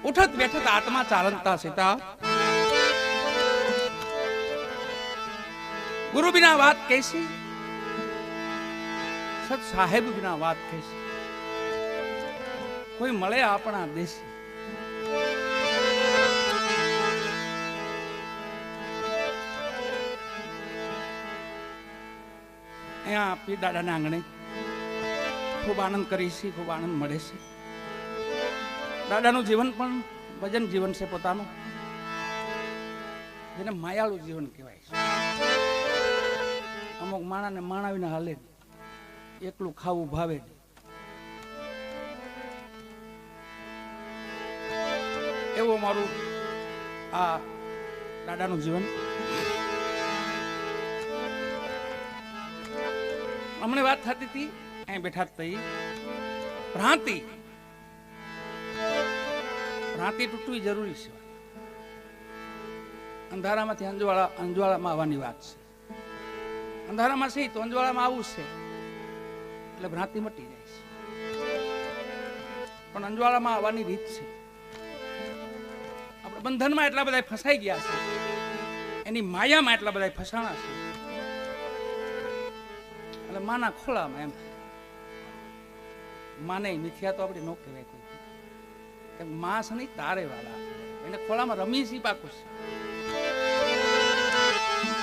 ઉઠત બેઠત આત્મા ચાલંતા સીતા ગુરુ બિના વાત કૈસી, સત સાહેબ બિના વાત કૈસી. કોઈ મળે આપણા દેશી. અહીંયા પીર દાદાના આંગણે ખૂબ આનંદ કરી છે, ખૂબ આનંદ મળે છે. દાદાનું જીવન પણ ભજન જીવન છે પોતાનું, જેને માયાળુ જીવન કહેવાય છે. અમુક માણાને માણા વિના હાલે, એકલું ખાવું ભાવે. એવું મારું આ દાદાનું જીવન. હમણાં વાત થતી હતી અહીં બેઠા થઈ, ભ્રાંતિ તૂટવી જરૂરી છે. અંધારામાંથી અંજવાળામાં આવવાની વાત છે. અંધારામાં છે તો અંજવાળામાં આવવું છે એટલે ભ્રાંતિ મટી જાય છે. પણ અંજવાળામાં આવવાની રીત છે. આપણે બંધનમાં એટલા બધા ફસાઈ ગયા છે, એની માયામાં એટલા બધા ફસાણા છે, એટલે માના ખોળામાં એમ. માને મિથ્યા તો આપણે ન કહેવાય કોઈ, કેમ માસ નહીં તારે વાળા, એને ખોળામાં રમી સી પાકું છે.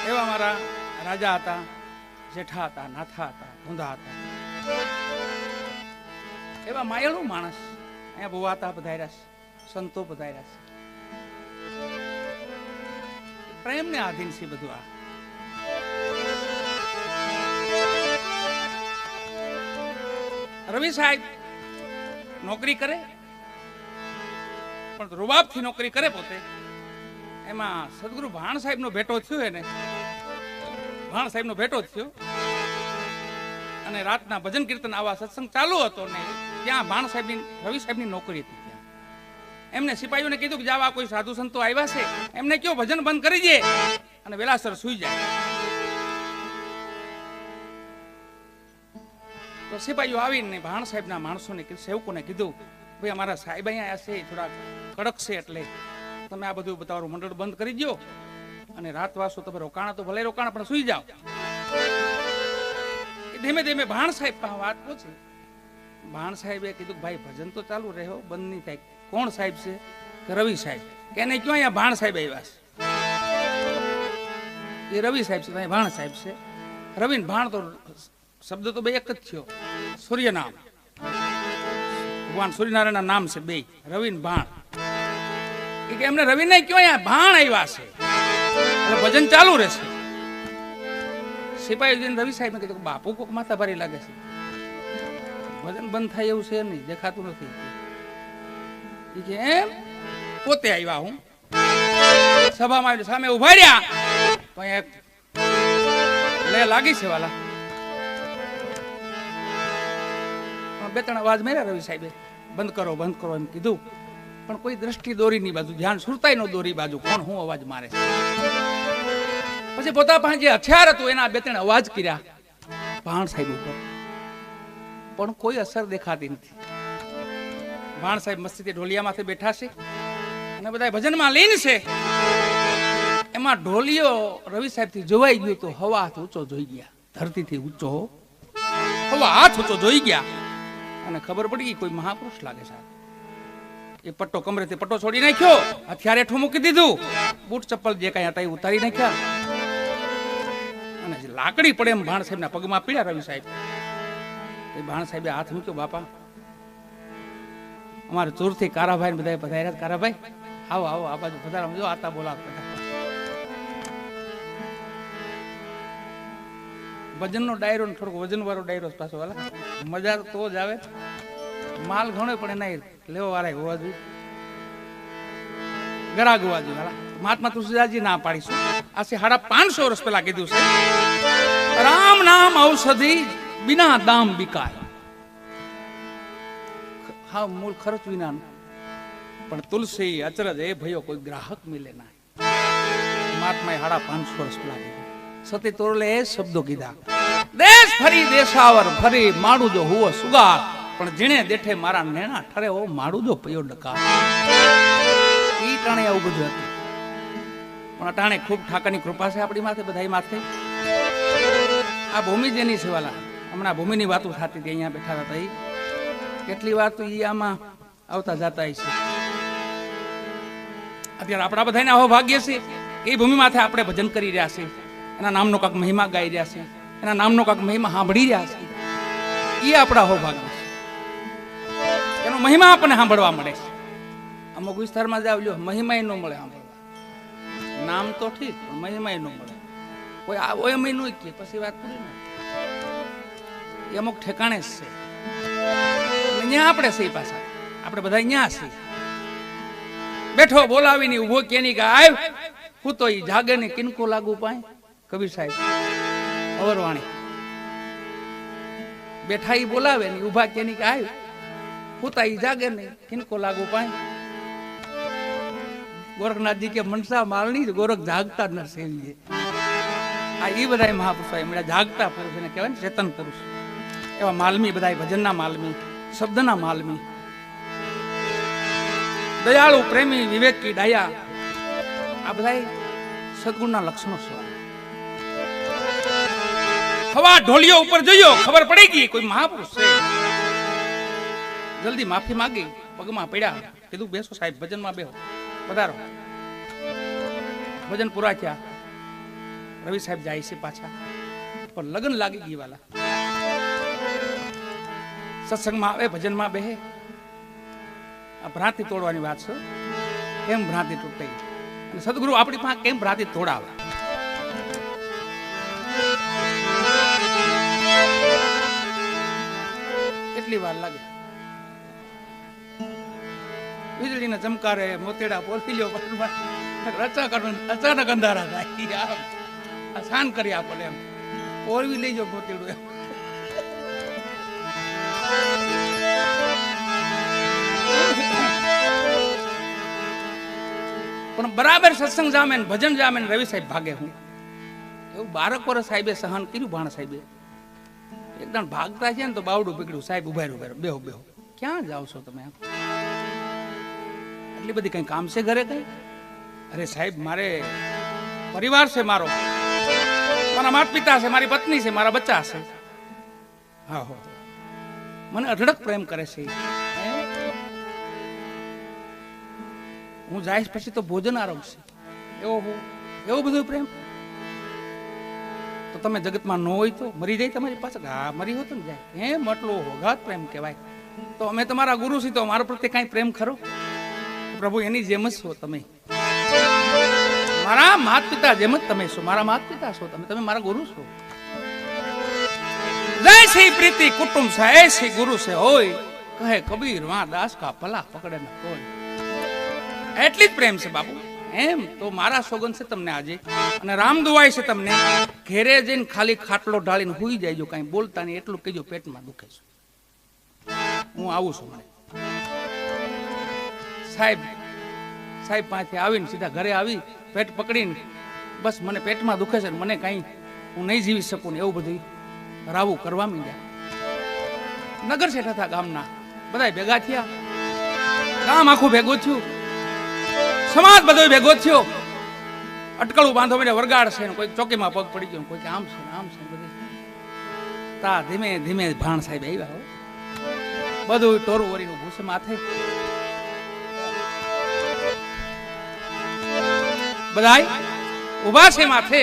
એવા મારા રાજા હતા, જેઠા હતા, નાથા હતા, ઊંધા હતા. એવા માયાળુ માણસ અહીંયા ભુવાતા પધાર્યા છે, સંતો પધાર્યા છે. પ્રેમને આધીન છે બધું. આ રવિ સાહેબ નોકરી કરે, પણ રૂબાબથી નોકરી કરે પોતે. એમાં સદગુરુ ભાણ સાહેબ નો ભેટો થયો, એને ભાણ સાહેબ નો ભેટો થયો અને રાતના ભજન કીર્તન આવા સત્સંગ ચાલુ હતો ને ત્યાં ભાણ સાહેબની રવિ સાહેબની નોકરી હતી. ત્યાં એમને સિપાહીઓને કીધું કે જાવા કોઈ સાધુ સંતો આવ્યા છે, એમને કયો ભજન બંધ કરી દે અને વેલાસર સુઈ જાય. તો સિપાહીઓ આવીને ભાણ સાહેબના માણસોને સેવકોને કીધું, ભાઈ અમારા સાહેબ અહીંયા છે, થોડા કડક છે, એટલે તમે આ બધું તમારું મંડળ બંધ કરી દો અને રાત વાસો તમે રોકાણા તો ભલે રોકાણા પણ સુઈ જાઓ. ધીમે ધીમે ભાણ સાહેબ પાસે વાત પહોંચી. ભાણ સાહેબે કીધું ભાઈ ભજન તો ચાલુ રહ્યો, બંધ નહીં થાય. કોણ સાહેબ છે? રવિ સાહેબ. કે એને ક્યાં અહીંયા ભાણ સાહેબ આવ્યા છે? એ રવિ સાહેબ છે, ભાણ સાહેબ છે. રવિ ભાણ તો શબ્દ તો બે એક જ થયો, સૂર્ય નામ, ભગવાન સૂર્યનારાયણ નામ છે બે, રવિ ભાણ. કે એમને રવિ ને ક્યાં અહીંયા ભાણ આવ્યા છે, ભજન ચાલુ રહેશે. સિપાહી રવિ સાહેબ ને કીધું બાપુ કોક માથા ભારી લાગે છે, ભજન બંધ થાય એવું છે નહીં, દેખાતું નથી. એમ પોતે આવ્યા, હું સભામાં આવીને સામે ઉભા રહ્યા તો અહીંયા લે લાગી છે વાલા. બે ત્રણ અવાજ મેળ્યા રવિ સાહેબે, બંધ કરો બંધ કરો એમ કીધું, પણ કોઈ દ્રષ્ટિ દોરીની બાજુ, ધ્યાન સુરતાઈ નો દોરી બાજુ, કોણ હું અવાજ મારે છે. પછી પોતા પાસે જે હથિયાર હતું એના બે ત્રણ અવાજ કર્યા ભાણ સાહેબ ઉપર, પણ કોઈ અસર દેખાતી નથી. ભાણ સાહેબ મસ્તીથી ઢોલિયામાંથી બેઠા છે અને બધા ભજનમાં લીન છે. એમાં ઢોલિયો રવિ સાહેબ થી જોવાઈ ગયો તો હવા હાથ ઊંચો જોઈ ગયા, ધરતીથી ઊંચો હવા હાથ ઊંચો જોઈ ગયા અને ખબર પડી ગઈ કોઈ મહાપુરુષ લાગે છે. એ પટ્ટો કમરેથી પટ્ટો છોડી નાખ્યો, હથિયાર હેઠું મૂકી દીધું, બૂટ ચપ્પલ જે કઈ હતા એ ઉતારી નાખ્યા અને લાકડી પડે એમ ભાણ સાહેબના પગમાં પીડ્યા રવિ સાહેબ. ભાણ સાહેબે હાથ મૂક્યો, બાપા અમારે ચોરથી કારાભાઈ ને બધા પધાર્યા. કારાભાઈ આવો આવો આ બાજુ પધારો, જો આતા બોલાવતા. વજનનો ડાયરો ને થોડોક વજન વાળો ડાયરો પાછો વાલા, મજા તો જ આવે. માલ ઘણો પણ એના લેવા વાળા હોવા જોઈએ, ગરાગ હોવા જોઈએ વાલા. મહાત્મા તુલસીદાસજી ના પાડીશું, આ 550 વર્ષ પહેલા કીધું છે, રામ નામ ઔષધિ બિના દામ બિકાય. હા મૂળ ખર્ચ વિના, પણ તુલસી અચરજ એ ભયો કોઈ ગ્રાહક મિલે ના. મહાત્માએ 550 વર્ષ પહેલા કીધું. સતી તોરલે એ શબ્દો કીધા, દેશ ફરી દેશાવર ફરી માડું જો હુઓ સુગાર, પણ જીણે દેઠે મારા નેણા ઠરે ઓ મારું જો પયો ડકા. ઈ ટાણે આવું બધું હતું. પણ અટાણે ખૂબ ઠાકરની કૃપા છે આપણી માથે, બધાઈ માથે. આ ભૂમિ જેની છે વાલા, હમણાં ભૂમિની વાતો થતી હતી, અહીંયા બેઠા હતા. એ કેટલી વાર તો ઈ આમાં આવતા જતા છે. અત્યારે આપણા બધાને આવો ભાગ્ય છે એ ભૂમિ માથે આપણે ભજન કરી રહ્યા છે, એના નામનો કાંક મહિમા ગાઈ રહ્યા છે, એના નામનો કાંક મહિમા સાંભળી રહ્યા છે. એ આપણા હો ભાગ્ય છે. એનો મહિમા આપણને સાંભળવા મળે છે. અમુક વિસ્તારમાં જાવ લ્યો, મહિમા ન મળે સાંભળવા. નામ તો ઠીક, પણ મહિમા ન મળે. કોઈ આવો એમ ન કે પછી વાત પૂરી ને. એ અમુક ઠેકાણે જ છે. અહીંયા આપણે છે પાછા, આપણે બધા અહીંયા છીએ. બેઠો બોલાવીને ઉભો કેની કે આવ હું તો ઈ જાગે ને કિનકો લાગુ પાય. કબીર સાહેબ અવરવાણી. બેઠા ઈ બોલાવે ને ઉભા કેની કે આવ હું તો ઈ જાગે ને કિનકો લાગુ પાય. ગોરખનાથજી કે મનસા માલની ગોરખ જાગતા ન સેવીએ. આ ઈ બધા મહાપુરુષો એમણે જાગતા પુરુષ એને કહેવાય ને ચેતન પુરુષ. એવા માલમી બધા ભજનના માલમી, શબ્દના માલમી, દયાળુ, પ્રેમી, વિવેકી, ડાયા, આ બધા સદગુણના લક્ષણો છે. હવા ઢોલિયો ઉપર જોયો, ખબર પડી ગઈ કોઈ મહાપુરુષ છે. જલ્દી માફી માંગી, પગમાં પડ્યા, કીધું બેસો સાહેબ, ભજનમાં બેહો, પધારો. ભજન પૂરા થયા, રવિ સાહેબ જાય છે પાછા, પણ લગ્ન લાગી ગઈ વાલા. સત્સંગમાં આવે, ભજનમાં બેહે. આ ભ્રાંતિ તોડવાની વાત છે. કેમ ભ્રાંતિ તૂટે અને સદગુરુ આપણી પાસે કેમ ભ્રાંતિ તોડાવે. કેટલી વાર લાગે. વીજળીના ચમકારે મોતેડા પોલફીલ્યો અચાનક અંધારા થાય. શાન કરી આપણને એમ ઓરવી લઈ જાઓ મોતેડું એમ. પણ બરાબર સત્સંગ જામે ને ભજન જામે ને રવિ સાહેબ ભાગે. હું એવું 12 વર્ષ સાહેબે સહન કર્યું. ભાણ સાહેબે એકદમ ભાગતા છે ને તો બાવડું પીકડ્યું. સાહેબ ઉભા રહ્યો, બેહો બેહો. ક્યાં જાવ છો તમે? એટલી બધી કઈ કામ છે ઘરે કઈ? અરે સાહેબ મારે પરિવાર છે, મારો મારા માતા પિતા છે, મારી પત્ની છે, મારા બચ્ચા છે. હા હો, મને અઢળક પ્રેમ કરે છે. હું જઈશ પછી તો ભોજન આરોગશે. એવો બધો પ્રેમ. તો તમે જગતમાં ન હોય તો મરી જાય તમારી પાસે? હા મરી હોત ને જાય. એમ એટલો હોગાત પ્રેમ કહેવાય. તો અમે તમારા ગુરુ છીએ, તો અમારા પ્રત્યે કઈ પ્રેમ ખરો? પ્રભુ એની જેમ જ છો તમે. મારા માતા પિતા જેમ જ તમે છો. મારા માતા પિતા છો તમે, તમે મારા ગુરુ છો. જય શ્રી પ્રીતિ કુટુંબ છે, એસી ગુરુ છે હોય. કહે કબીર વાં દાસ કા ભલા પકડે ન કોઈ. એટલી જ પ્રેમ છે બાપુ. એમ તો મારા સોગન છે તમને આજે, અને રામ દુવાય છે તમને. ઘેરે જઈને ખાલી ખાટલો ઢાળીને હુઈ જાય, કઈ બોલતા નહીં એટલું કહેજો, પેટમાં દુખે છે. હું આવું છું. મને સાહેબ પાસેથી આવીને સીધા ઘરે આવી પેટ પકડીને બસ મને પેટમાં દુખે છે, મને કઈ હું નહીં જીવી શકું ને એવું બધું રાવું કરવા માંડ્યા. નગર શેઠ હતા ગામના, બધા ભેગા થયા. ગામ આખું ભેગું થયું, સમાજ બધો ભેગો થયો. અટકળું બાંધો મને વરગાડ છે, કોઈ ચોકીમાં પગ પડી ગયો, કોઈ આમ છે આમ છે. બધી તા ધીમે ધીમે ભાણ સાહેબ આવ્યા. બધું ટોરું વરીનું ભૂસે માથે. બધા ઉભા છે માથે.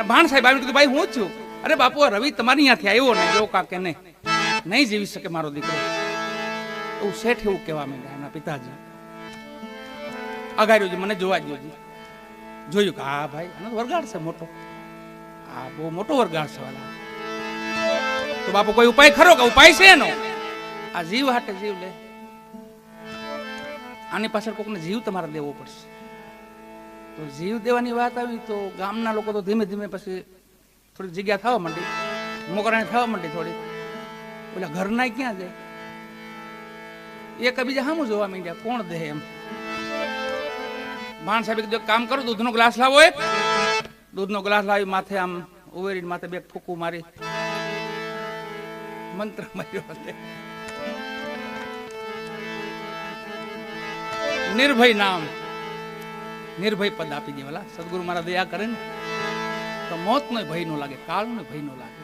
ભાણ સાહેબ આવ્યું કીધું ભાઈ હું છું. અરે બાપુ રવિ તમારી ત્યાંથી આવ્યો ને જો કાકે નહીં જીવી શકે મારો દીકરો. એવું શેઠ એવું કહેવા માંડ્યા એમના પિતાજી. આગાર્યું મને જોવા જ જોયું કે હા ભાઈ આનો વરગાડ છે મોટો. હા બહુ મોટો વરગાડ છે વાલા. તો બાપુ કોઈ ઉપાય ખરો? કે ઉપાય છે એનો? આ જીવ હાટે જીવ લે. આની પાછળ કોકને જીવ તમારે દેવો પડશે. તો જીવ દેવાની વાત આવી તો ગામના લોકો તો ધીમે ધીમે પછી થોડી જગ્યા થવા માંડી, મોકરાણી થવા માંડી થોડી. પેલા ઘરના ક્યાં જાય? એકબીજા સામું જોવા માંડ્યા, કોણ દે એમ. ભાણ સાહેબ કીધું કામ કરો, દૂધનો ગ્લાસ લાવો. એક દૂધનો ગ્લાસ લાવી માથે આમ ઉવેરીને માથે બે ફૂકું મારી મંત્ર માર્યો. નિર્ભય નામ, નિર્ભય પદ આપી દે વાલા. સદગુરુ મારા દયા કરે ને તો મોત નો ભય નો લાગે, કાળ નો ભય નો લાગે.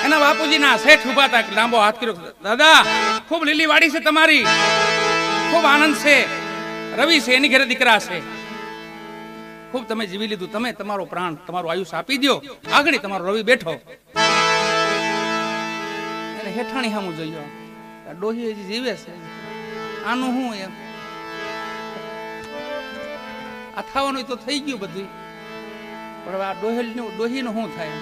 એના બાપુજી ના શેઠ ઉભા હતા, લાંબો હાથ કર્યો, દાદા ખૂબ લીલી વાડી છે તમારી, ખૂબ આનંદ છે, રવિ છે એની ઘરે દીકરા છે, ખૂબ તમે જીવી લીધું, તમે તમારો પ્રાણ તમારું આયુષ્ય આપી દો, આગળ તમારો રવિ બેઠો. એને હેઠાણી સામું જોયો, ડોહી હજી જીવે છે, આનું શું એમ, આ થવાનું તો થઈ ગયું બધું, પણ હવે આ ડોહીનું શું થાય?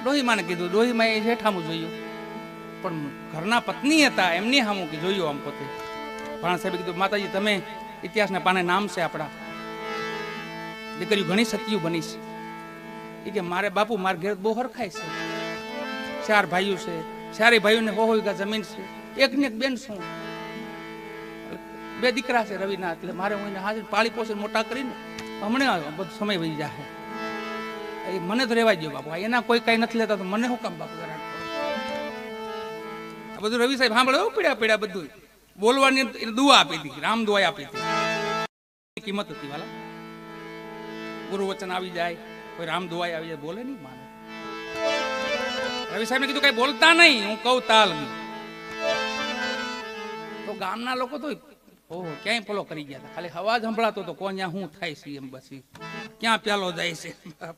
ડોહી માને કીધું, ડોહી માં એ હેઠામું જોયું, પણ ઘરના પત્ની હતા એમની સામું જોયું આમ પોતે. ભાણ સાહેબે કીધું, માતાજી તમે ઇતિહાસના પાને નામ છે આપણા, દીકરીઓ ઘણી સતીઓ બની છે. એ કે મારે બાપુ મારા ઘેર બહુ હરખાય છે, 4 ભાઈઓ છે, 4 ભાઈઓને 100 વીઘા જમીન છે, એક ને એક બેન છું, 2 દીકરા છે રવિના, એટલે મારે હું એને હાજર પાળી પોષીને મોટા કરીને હમણાં બધો સમય વહી જાય. મને તો રેવા દો બાપુ, એના કોઈ કઈ નથી લેતા તો મને શું કામ બાપુ? આ બધું રવિ સાહેબ સાંભળે, પીડા બધું બોલવાની દુઆ આપી હતી, રામ દુઆ આપી હતી. કિંમત હતી વાલા, ગુરુ વચન આવી જાય, કોઈ રામ દુઆ આવી જાય, બોલે નહીં માને. રવિ સાહેબ ને કીધું કઈ બોલતા નહીં, હું કહું તાલ. તો ગામના લોકો તો ઓહો ક્યાંય ફોલો કરી ગયા હતા, ખાલી અવાજ સંભળાતો તો કોણ શું થાય છે એમ, બસ ક્યાં પ્યાલો જાય છે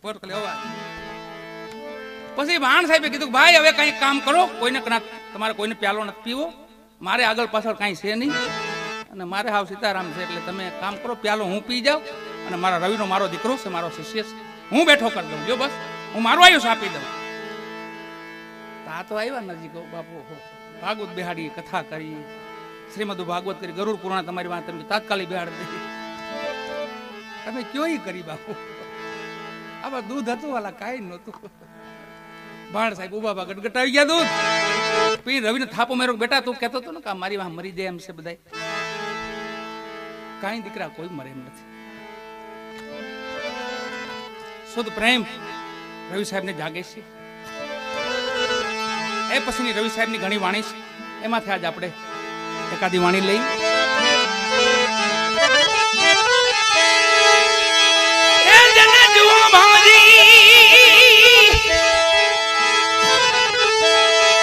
પર ખાલી અવાજ. પછી ભાણ સાહેબે કીધું ભાઈ હવે કઈ કામ કરો, કોઈને તમારે કોઈને પ્યાલો નથી પીવો, મારે આગળ પાછળ કાંઈ છે નહીં, અને મારે હાવ સીતારામ છે, એટલે તમે કામ કરો, પ્યાલો હું પી જાઉં, અને મારા રવિનો મારો દીકરો છે, મારો શિષ્ય છે, હું બેઠો કરી દઉં, જો બસ હું મારું આયુષ્ય આપી દઉં. આ તો આવ્યા નજીક બાપુ, ભાગવત બેહાડી, કથા કરી, શ્રીમદ ભાગવત કરી, ગરુડ પુરાણ તમારી વાત તમે તાત્કાલિક બેહાડ દે, તમે કયો કરી બાપુ. આમાં દૂધ હતું વાલા, કાંઈ નહોતું. ભાણ સાહેબ ઉભા ગટગટાવી ગયા દૂધ પી, રવિને થાપો મેરો, બેટા તું કહેતો હતો ને કે મારી વાહ મરી જાય એમ છે બધા, કાંઈ દીકરા કોઈ મરે એમ નથી. શુદ્ધ પ્રેમ રવિ સાહેબ ને જાગે છે. એ પછીની રવિ સાહેબ ની ઘણી વાણી છે, એમાંથી આજ આપણે એકાદી વાણી લઈ.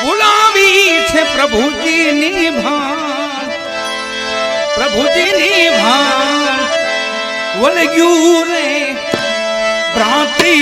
બોલાવી છે પ્રભુજીની ભાન, પ્રભુજીની ભાન વળગ્યું રે ભ્રાંતિ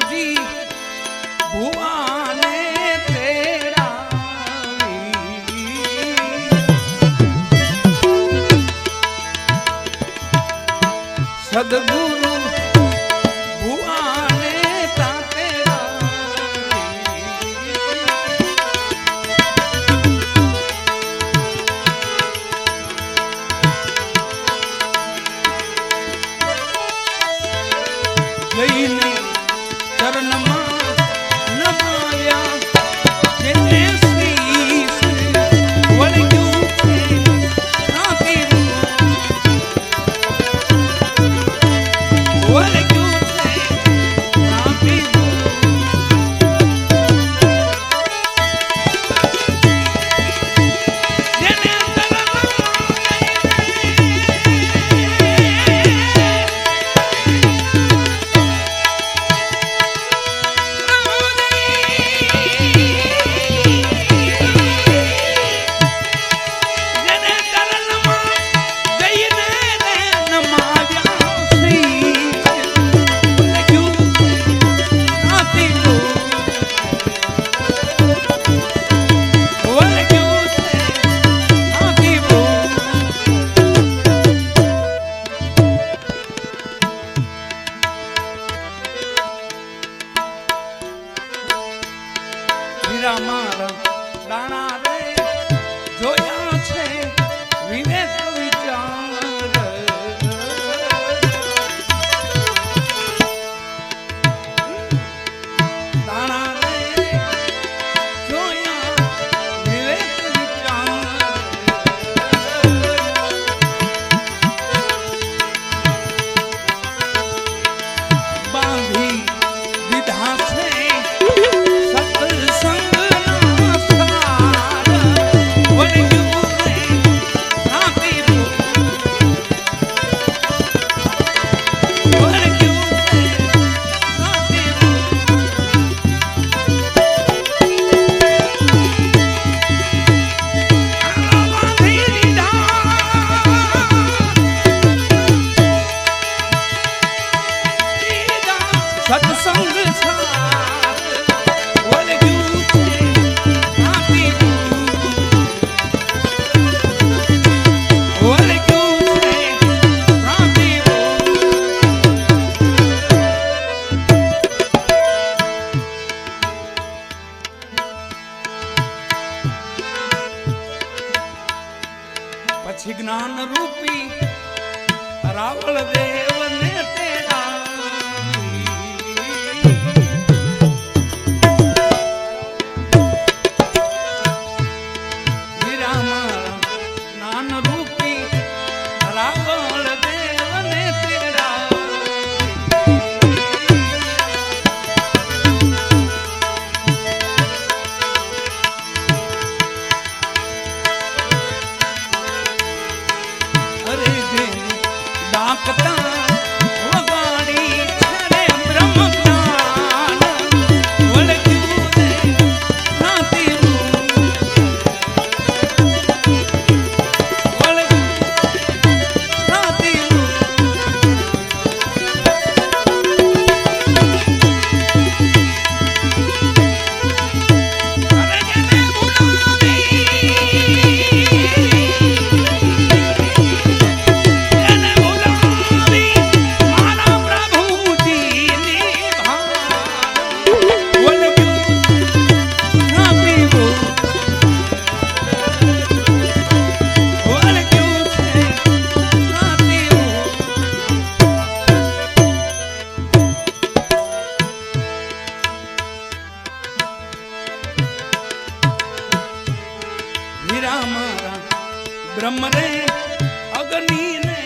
પ્રભુજી ભુવાને સદગુરુ ભુવાને જઈને ચરણમાં નમાયા જેને શ્રી વળગ્યું છે નાતીનું વળગ્યું છે નાતીનું જેને મારા દાણા રે જોયા છે વિવેક વિચાર દાણા રે જોયા વિવેક વિચાર બાંધી દીધા છે સત્સંગ પછી જ્ઞાન રૂપી રાવળ દેવને તેડા બ્રહ્મ રે અગ્નિ ને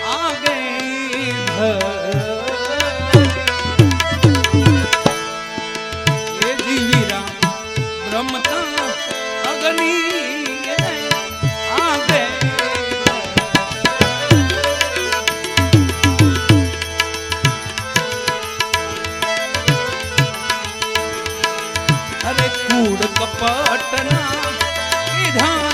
આગે એ જીવીરા બ્રહ્મતા અગ્નિ આગે અરે કૂડ કપટના ઈધા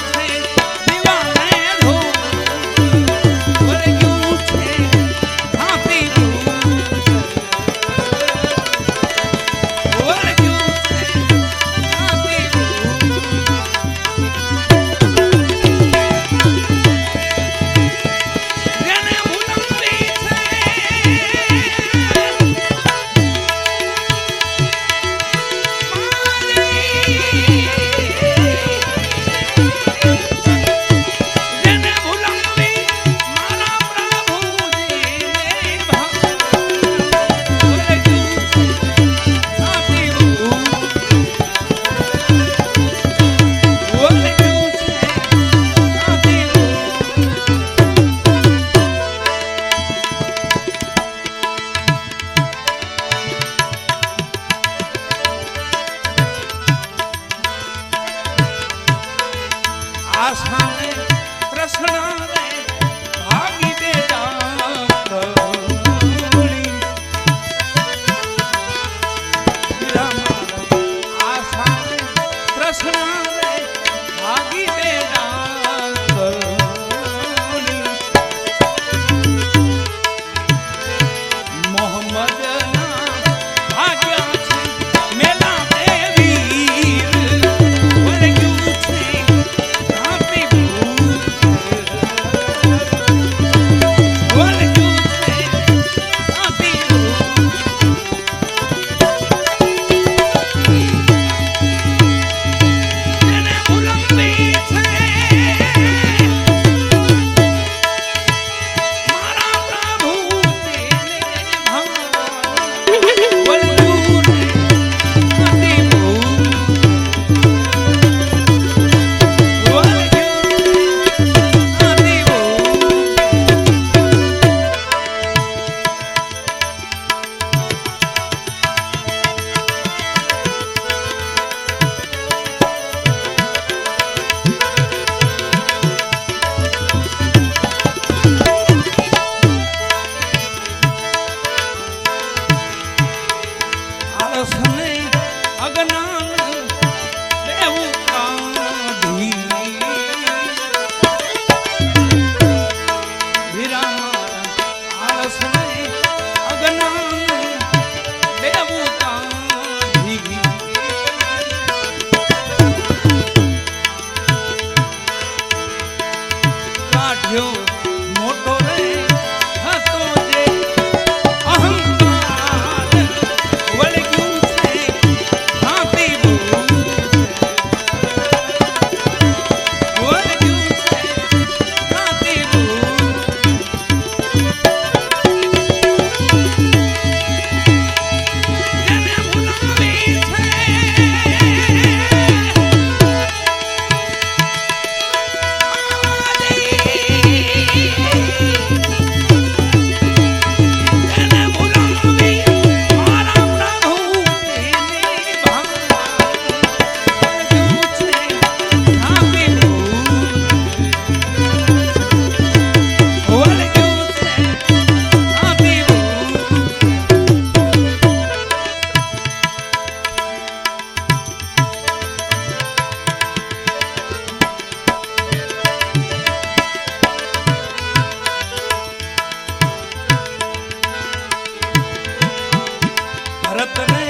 અજ્ઞાન બેઉ કાઢી વીરા આળસ ને અજ્ઞાન બેઉ કાઢી કાઢ્યો મોટો રે હતો જે અહંકાર વળગ્યું છે હાથી વળગ્યું છે હાથી એને ભૂલાવી ભરતને